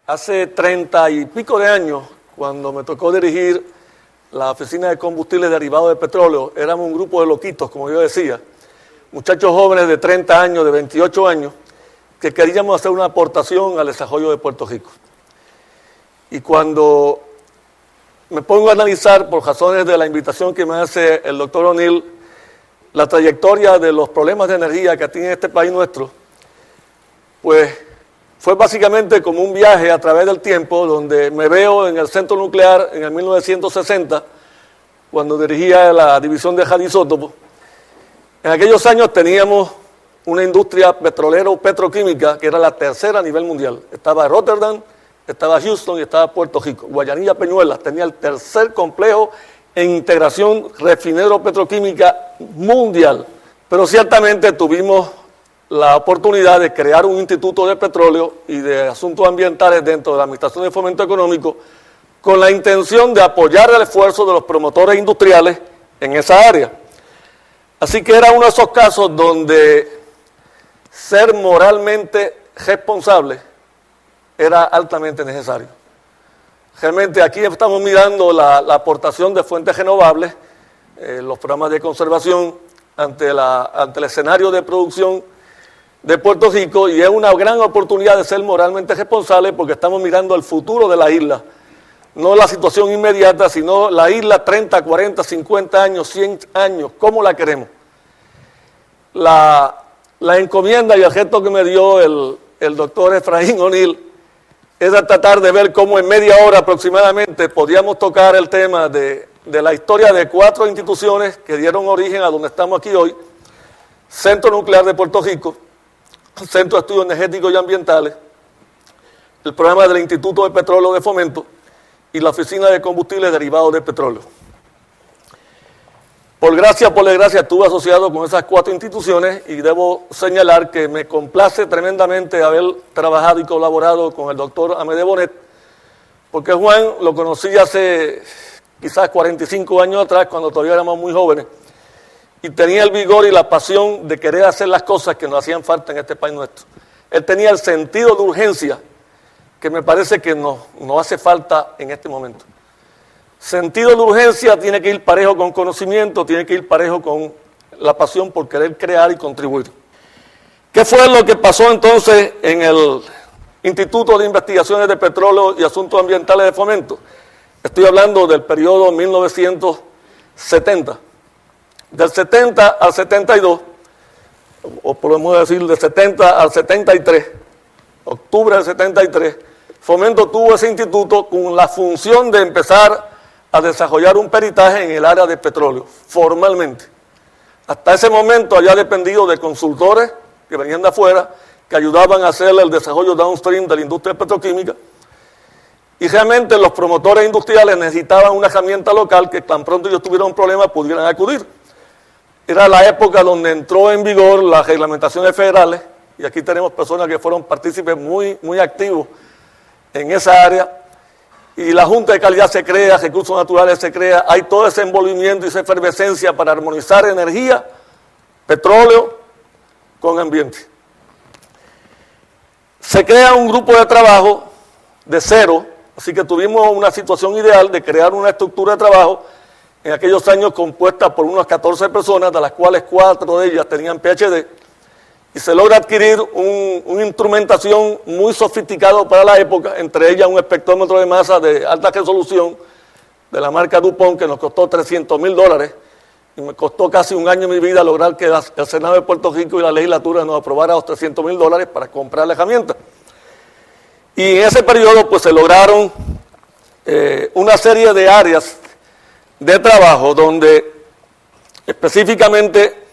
Hace 30 y pico de años, cuando me tocó dirigir la Oficina de Combustibles Derivados de Petróleo, éramos un grupo de loquitos, como yo decía, muchachos jóvenes de 30 años, de 28 años, que queríamos hacer una aportación al desarrollo de Puerto Rico. Y cuando me pongo a analizar, por razones de la invitación que me hace el doctor O'Neill, la trayectoria de los problemas de energía que tiene este país nuestro, pues fue básicamente como un viaje a través del tiempo, donde me veo en el centro nuclear en el 1960, cuando dirigía la división de radioisótopos. En aquellos años teníamos una industria petrolera o petroquímica que era la tercera a nivel mundial. Estaba Rotterdam, estaba Houston y estaba Puerto Rico. Guayanilla Peñuelas tenía el tercer complejo en integración refinero-petroquímica mundial. Pero ciertamente tuvimos la oportunidad de crear un instituto de petróleo y de asuntos ambientales dentro de la Administración de Fomento Económico con la intención de apoyar el esfuerzo de los promotores industriales en esa área. Así que era uno de esos casos donde ser moralmente responsable era altamente necesario. Realmente aquí estamos mirando la aportación de fuentes renovables, los programas de conservación ante el escenario de producción de Puerto Rico, y es una gran oportunidad de ser moralmente responsable porque estamos mirando el futuro de la isla, no la situación inmediata, sino la isla 30, 40, 50 años, 100 años, ¿cómo la queremos? La encomienda y el gesto que me dio el doctor Efraín O'Neill es a tratar de ver cómo en media hora aproximadamente podíamos tocar el tema de la historia de 4 instituciones que dieron origen a donde estamos aquí hoy: Centro Nuclear de Puerto Rico, Centro de Estudios Energéticos y Ambientales, el programa del Instituto de Petróleo de Fomento y la Oficina de Combustibles Derivados de Petróleo. Por desgracia, estuve asociado con esas 4 instituciones y debo señalar que me complace tremendamente haber trabajado y colaborado con el doctor Amédée Bonet, porque Juan lo conocí hace quizás 45 años atrás, cuando todavía éramos muy jóvenes, y tenía el vigor y la pasión de querer hacer las cosas que nos hacían falta en este país nuestro. Él tenía el sentido de urgencia que me parece que nos hace falta en este momento. Sentido de urgencia tiene que ir parejo con conocimiento, tiene que ir parejo con la pasión por querer crear y contribuir. ¿Qué fue lo que pasó entonces en el Instituto de Investigaciones de Petróleo y Asuntos Ambientales de Fomento? Estoy hablando del periodo 1970. Del 70 al 72, o podemos decir del 70 al 73, octubre del 73, Fomento tuvo ese instituto con la función de empezar a desarrollar un peritaje en el área de petróleo, formalmente. Hasta ese momento había dependido de consultores que venían de afuera, que ayudaban a hacer el desarrollo downstream de la industria petroquímica, y realmente los promotores industriales necesitaban una herramienta local que tan pronto ellos tuvieran un problema pudieran acudir. Era la época donde entró en vigor las reglamentaciones federales, y aquí tenemos personas que fueron partícipes muy, muy activos en esa área, y la Junta de Calidad se crea, Recursos Naturales se crea, hay todo ese envolvimiento y esa efervescencia para armonizar energía, petróleo con ambiente. Se crea un grupo de trabajo de cero, así que tuvimos una situación ideal de crear una estructura de trabajo en aquellos años compuesta por unas 14 personas, de las cuales 4 de ellas tenían PhD, y se logra adquirir una instrumentación muy sofisticada para la época, entre ellas un espectrómetro de masa de alta resolución de la marca DuPont, que nos costó $300,000, y me costó casi un año de mi vida lograr que el Senado de Puerto Rico y la legislatura nos aprobara los $300,000 para comprar la herramienta. Y en ese periodo pues se lograron una serie de áreas de trabajo donde específicamente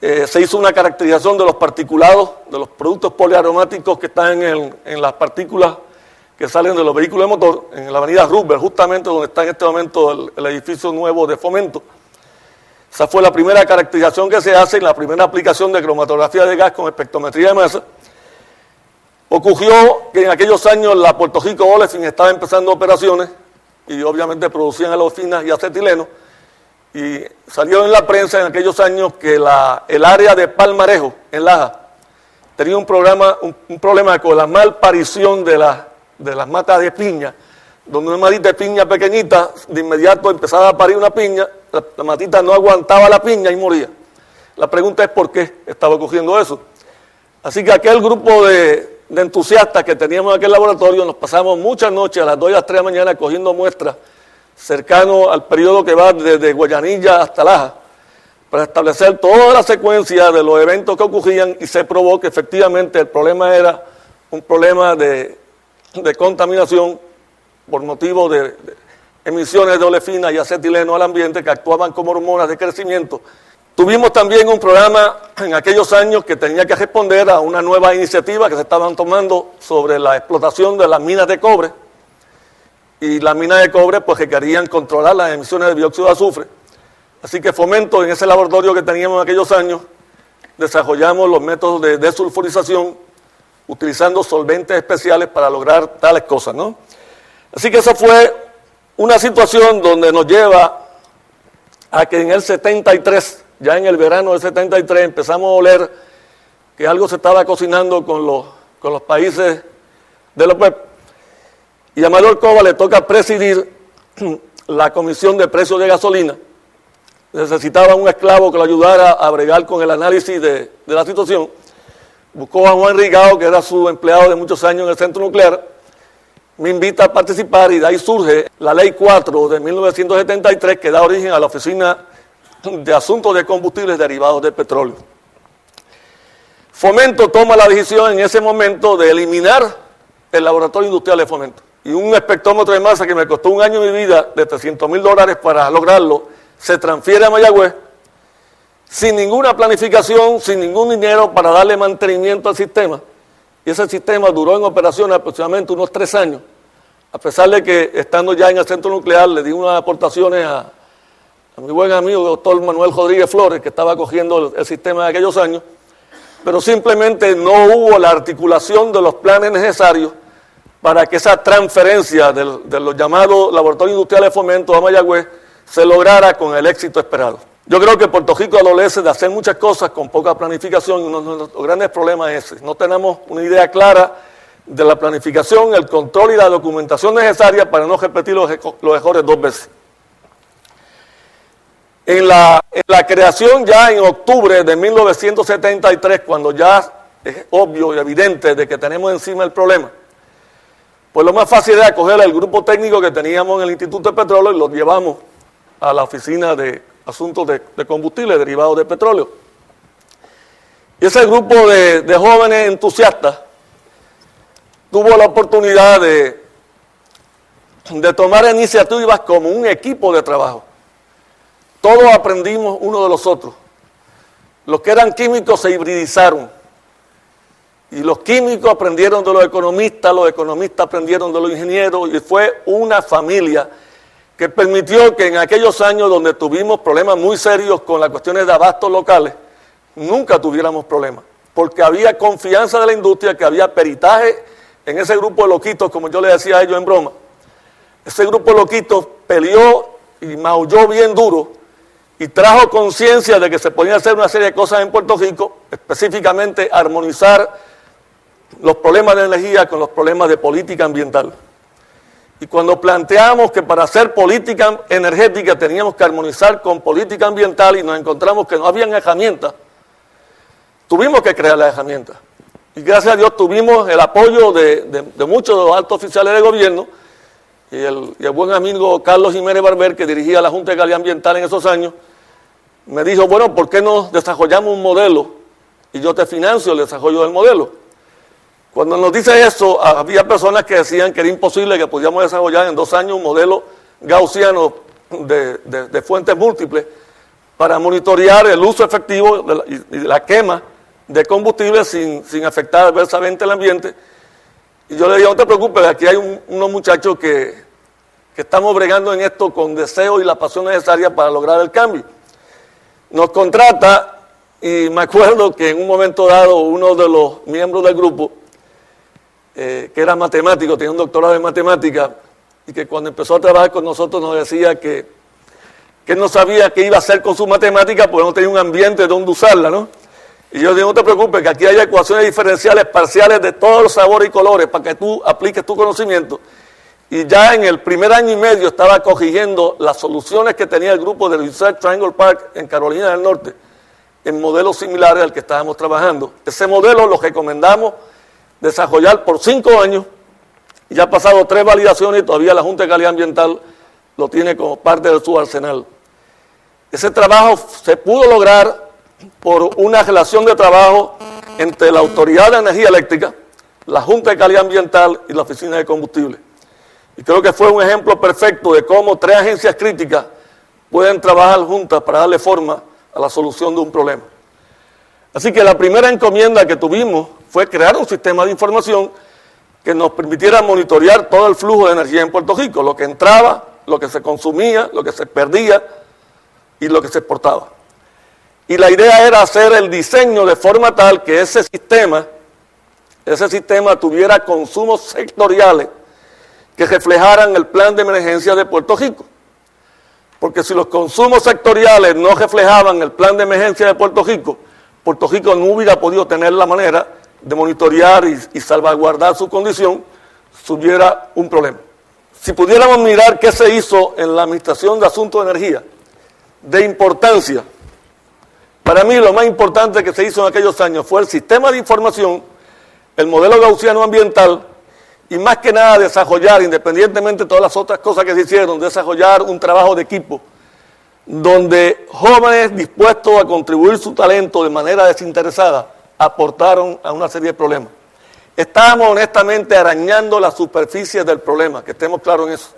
se hizo una caracterización de los particulados, de los productos poliaromáticos que están en las partículas que salen de los vehículos de motor, en la avenida Roosevelt, justamente donde está en este momento el edificio nuevo de Fomento. Esa fue la primera caracterización que se hace en la primera aplicación de cromatografía de gas con espectrometría de masa. Ocurrió que en aquellos años la Puerto Rico Olefins estaba empezando operaciones y obviamente producían aleofinas y acetileno, y salió en la prensa en aquellos años que el área de Palmarejo, en Laja, tenía un problema con la malparición de las de las matas de piña, donde una matita de piña pequeñita, de inmediato empezaba a parir una piña, la matita no aguantaba la piña y moría. La pregunta es por qué estaba ocurriendo eso. Así que aquel grupo de entusiastas que teníamos en aquel laboratorio, nos pasamos muchas noches a las 2 y a las 3 de la mañana cogiendo muestras cercano al periodo que va desde Guayanilla hasta Laja, para establecer toda la secuencia de los eventos que ocurrían, y se probó que efectivamente el problema era un problema de contaminación por motivo de emisiones de olefina y acetileno al ambiente que actuaban como hormonas de crecimiento. Tuvimos también un programa en aquellos años que tenía que responder a una nueva iniciativa que se estaban tomando sobre la explotación de las minas de cobre, y las minas de cobre pues requerían controlar las emisiones de dióxido de azufre. Así que Fomento, en ese laboratorio que teníamos en aquellos años, desarrollamos los métodos de desulfurización utilizando solventes especiales para lograr tales cosas, ¿no? Así que esa fue una situación donde nos lleva a que en el 73, ya en el verano del 73, empezamos a oler que algo se estaba cocinando con los países de la OPEP. Y a Manuel Cova le toca presidir la Comisión de Precios de Gasolina. Necesitaba un esclavo que lo ayudara a bregar con el análisis de la situación. Buscó a Juan Rigao, que era su empleado de muchos años en el Centro Nuclear. Me invita a participar y de ahí surge la Ley 4 de 1973, que da origen a la Oficina de Asuntos de Combustibles Derivados del Petróleo. Fomento toma la decisión en ese momento de eliminar el laboratorio industrial de Fomento. Y un espectrómetro de masa que me costó un año de mi vida de $300,000 para lograrlo, se transfiere a Mayagüez sin ninguna planificación, sin ningún dinero para darle mantenimiento al sistema. Y ese sistema duró en operación aproximadamente unos 3 años, a pesar de que estando ya en el centro nuclear le di unas aportaciones a mi buen amigo doctor Manuel Rodríguez Flores, que estaba cogiendo el sistema de aquellos años, pero simplemente no hubo la articulación de los planes necesarios para que esa transferencia de los llamados laboratorios industriales de Fomento a Mayagüez se lograra con el éxito esperado. Yo creo que Puerto Rico adolece de hacer muchas cosas con poca planificación, y uno de los grandes problemas es ese. No tenemos una idea clara de la planificación, el control y la documentación necesaria para no repetir los errores 2 veces. En la creación, ya en octubre de 1973, cuando ya es obvio y evidente de que tenemos encima el problema, pues lo más fácil era coger el grupo técnico que teníamos en el Instituto de Petróleo y lo llevamos a la Oficina de Asuntos de Combustibles Derivados del Petróleo. Y ese grupo de jóvenes entusiastas tuvo la oportunidad de tomar iniciativas como un equipo de trabajo. Todos aprendimos uno de los otros. Los que eran químicos se hibridizaron. Y los químicos aprendieron de los economistas aprendieron de los ingenieros, y fue una familia que permitió que en aquellos años donde tuvimos problemas muy serios con las cuestiones de abastos locales, nunca tuviéramos problemas, porque había confianza de la industria, que había peritaje en ese grupo de loquitos, como yo le decía a ellos en broma. Ese grupo de loquitos peleó y maulló bien duro y trajo conciencia de que se podían hacer una serie de cosas en Puerto Rico, específicamente armonizar los problemas de energía con los problemas de política ambiental. Y cuando planteamos que para hacer política energética teníamos que armonizar con política ambiental y nos encontramos que no habían herramientas, tuvimos que crear las herramientas. Y gracias a Dios tuvimos el apoyo de muchos de los altos oficiales de gobierno, y el buen amigo Carlos Jiménez Barber, que dirigía la Junta de Calidad Ambiental en esos años, me dijo, bueno, ¿por qué no desarrollamos un modelo? Y yo te financio el desarrollo del modelo. Cuando nos dice eso, había personas que decían que era imposible que pudiéramos desarrollar en 2 años un modelo gaussiano de fuentes múltiples para monitorear el uso efectivo y la quema de combustible sin afectar adversamente el ambiente. Y yo le digo, no te preocupes, aquí hay unos muchachos que estamos bregando en esto con deseo y la pasión necesaria para lograr el cambio. Nos contrata, y me acuerdo que en un momento dado uno de los miembros del grupo, que era matemático, tenía un doctorado en matemática, y que cuando empezó a trabajar con nosotros nos decía que él no sabía qué iba a hacer con su matemática porque no tenía un ambiente donde usarla, ¿no? Y yo digo, no te preocupes, que aquí hay ecuaciones diferenciales parciales de todos los sabores y colores para que tú apliques tu conocimiento. Y ya en el primer año y medio estaba corrigiendo las soluciones que tenía el grupo de Research Triangle Park en Carolina del Norte, en modelos similares al que estábamos trabajando. Ese modelo lo recomendamos desarrollar por 5 años, y ya ha pasado 3 validaciones y todavía la Junta de Calidad Ambiental lo tiene como parte de su arsenal. Ese trabajo se pudo lograr por una relación de trabajo entre la Autoridad de Energía Eléctrica, la Junta de Calidad Ambiental y la Oficina de Combustible. Y creo que fue un ejemplo perfecto de cómo 3 agencias críticas pueden trabajar juntas para darle forma a la solución de un problema. Así que la primera encomienda que tuvimos fue crear un sistema de información que nos permitiera monitorear todo el flujo de energía en Puerto Rico, lo que entraba, lo que se consumía, lo que se perdía y lo que se exportaba. Y la idea era hacer el diseño de forma tal que ese sistema tuviera consumos sectoriales que reflejaran el plan de emergencia de Puerto Rico. Porque si los consumos sectoriales no reflejaban el plan de emergencia de Puerto Rico no hubiera podido tener la manera de monitorear y salvaguardar su condición si hubiera un problema. Si pudiéramos mirar qué se hizo en la Administración de Asuntos de Energía, de importancia, para mí lo más importante que se hizo en aquellos años fue el sistema de información, el modelo gaussiano ambiental y más que nada desarrollar, independientemente de todas las otras cosas que se hicieron, desarrollar un trabajo de equipo donde jóvenes dispuestos a contribuir su talento de manera desinteresada aportaron a una serie de problemas. Estábamos honestamente arañando la superficie del problema, que estemos claros en eso.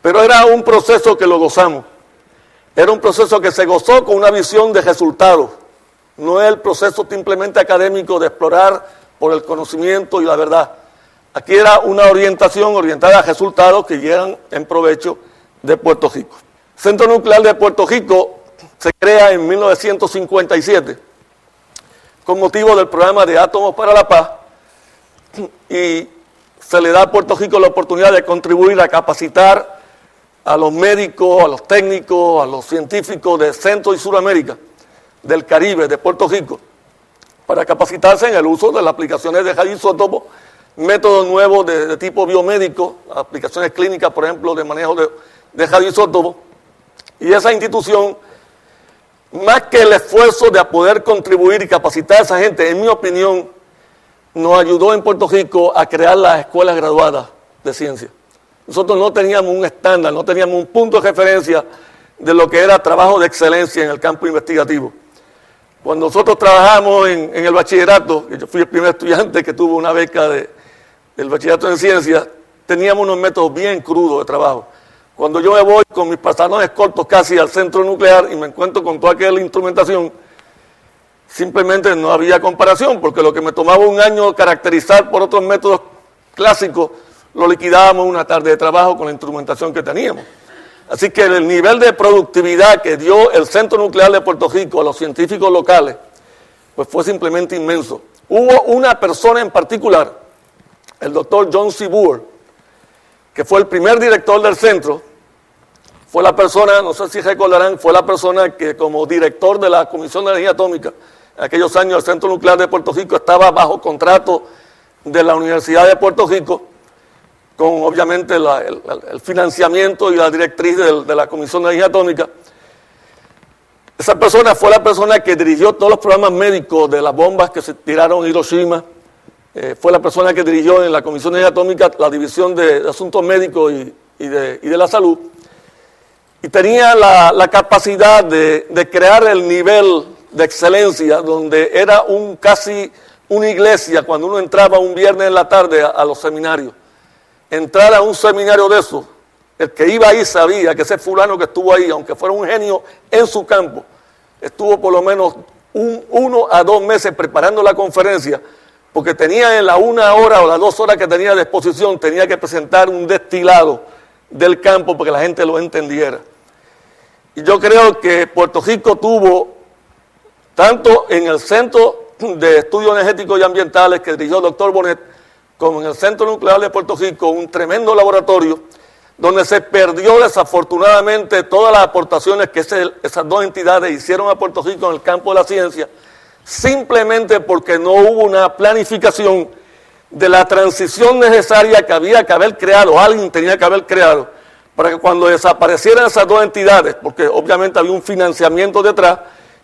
Pero era un proceso que lo gozamos. Era un proceso que se gozó con una visión de resultados. No es el proceso simplemente académico de explorar por el conocimiento y la verdad. Aquí era una orientación orientada a resultados que llegan en provecho de Puerto Rico. El Centro Nuclear de Puerto Rico se crea en 1957 con motivo del programa de Átomos para la Paz y se le da a Puerto Rico la oportunidad de contribuir a capacitar a los médicos, a los técnicos, a los científicos de Centro y Suramérica, del Caribe, de Puerto Rico, para capacitarse en el uso de las aplicaciones de radioisótopos, métodos nuevos de tipo biomédico, aplicaciones clínicas, por ejemplo, de manejo de radioisótopos. Y esa institución, más que el esfuerzo de poder contribuir y capacitar a esa gente, en mi opinión, nos ayudó en Puerto Rico a crear las escuelas graduadas de ciencia. Nosotros no teníamos un estándar, no teníamos un punto de referencia de lo que era trabajo de excelencia en el campo investigativo. Cuando nosotros trabajamos en el bachillerato, yo fui el primer estudiante que tuvo una beca del bachillerato en ciencias, teníamos unos métodos bien crudos de trabajo. Cuando yo me voy con mis pantalones cortos casi al centro nuclear y me encuentro con toda aquella instrumentación, simplemente no había comparación, porque lo que me tomaba un año caracterizar por otros métodos clásicos, lo liquidábamos en una tarde de trabajo con la instrumentación que teníamos. Así que el nivel de productividad que dio el Centro Nuclear de Puerto Rico a los científicos locales, pues fue simplemente inmenso. Hubo una persona en particular, el doctor John C. Boer, que fue el primer director del centro, fue la persona, no sé si recordarán, fue la persona que como director de la Comisión de Energía Atómica, en aquellos años el Centro Nuclear de Puerto Rico estaba bajo contrato de la Universidad de Puerto Rico, con obviamente el financiamiento y la directriz de la Comisión de Energía Atómica. Esa persona fue la persona que dirigió todos los programas médicos de las bombas que se tiraron en Hiroshima, fue la persona que dirigió en la Comisión de Energía Atómica la División de Asuntos Médicos y de la Salud, y tenía la capacidad de crear el nivel de excelencia donde era casi una iglesia cuando uno entraba un viernes en la tarde a los seminarios. Entrar a un seminario de esos, el que iba ahí sabía que ese fulano que estuvo ahí, aunque fuera un genio en su campo, estuvo por lo menos 1 a 2 meses preparando la conferencia, porque tenía en la 1 hora o las 2 horas que tenía de exposición, tenía que presentar un destilado del campo para que la gente lo entendiera. Y yo creo que Puerto Rico tuvo, tanto en el Centro de Estudios Energéticos y Ambientales que dirigió el doctor Bonet, como en el Centro Nuclear de Puerto Rico, un tremendo laboratorio donde se perdió desafortunadamente todas las aportaciones que esas 2 entidades hicieron a Puerto Rico en el campo de la ciencia, simplemente porque no hubo una planificación de la transición necesaria que había que haber creado, alguien tenía que haber creado, para que cuando desaparecieran esas dos entidades, porque obviamente había un financiamiento detrás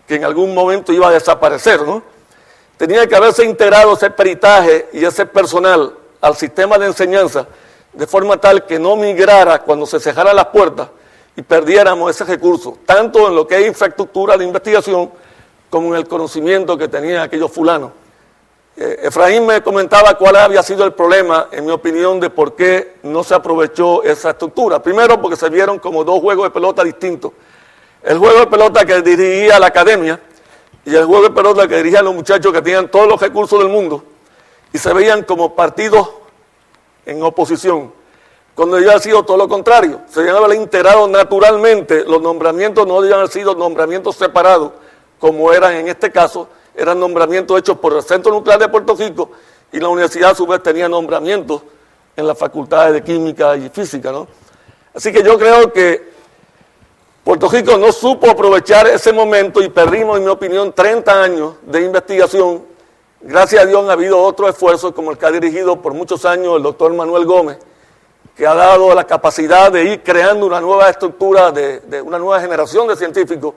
que en algún momento iba a desaparecer, ¿no? Tenía que haberse integrado ese peritaje y ese personal al sistema de enseñanza de forma tal que no migrara cuando se cerraran las puertas y perdiéramos ese recurso, tanto en lo que es infraestructura de investigación como en el conocimiento que tenían aquellos fulanos. Efraín me comentaba cuál había sido el problema, en mi opinión, de por qué no se aprovechó esa estructura. Primero, porque se vieron como dos juegos de pelota distintos. El juego de pelota que dirigía la academia y el juego de pelota que dirigían los muchachos que tenían todos los recursos del mundo y se veían como partidos en oposición, cuando debía haber sido todo lo contrario. Se debían haber integrado naturalmente, los nombramientos no debían haber sido nombramientos separados, como eran en este caso, eran nombramientos hechos por el Centro Nuclear de Puerto Rico y la universidad a su vez tenía nombramientos en las facultades de Química y Física, ¿no? Así que yo creo que Puerto Rico no supo aprovechar ese momento y perdimos, en mi opinión, 30 años de investigación. Gracias a Dios ha habido otros esfuerzos como el que ha dirigido por muchos años el doctor Manuel Gómez, que ha dado la capacidad de ir creando una nueva estructura, de una nueva generación de científicos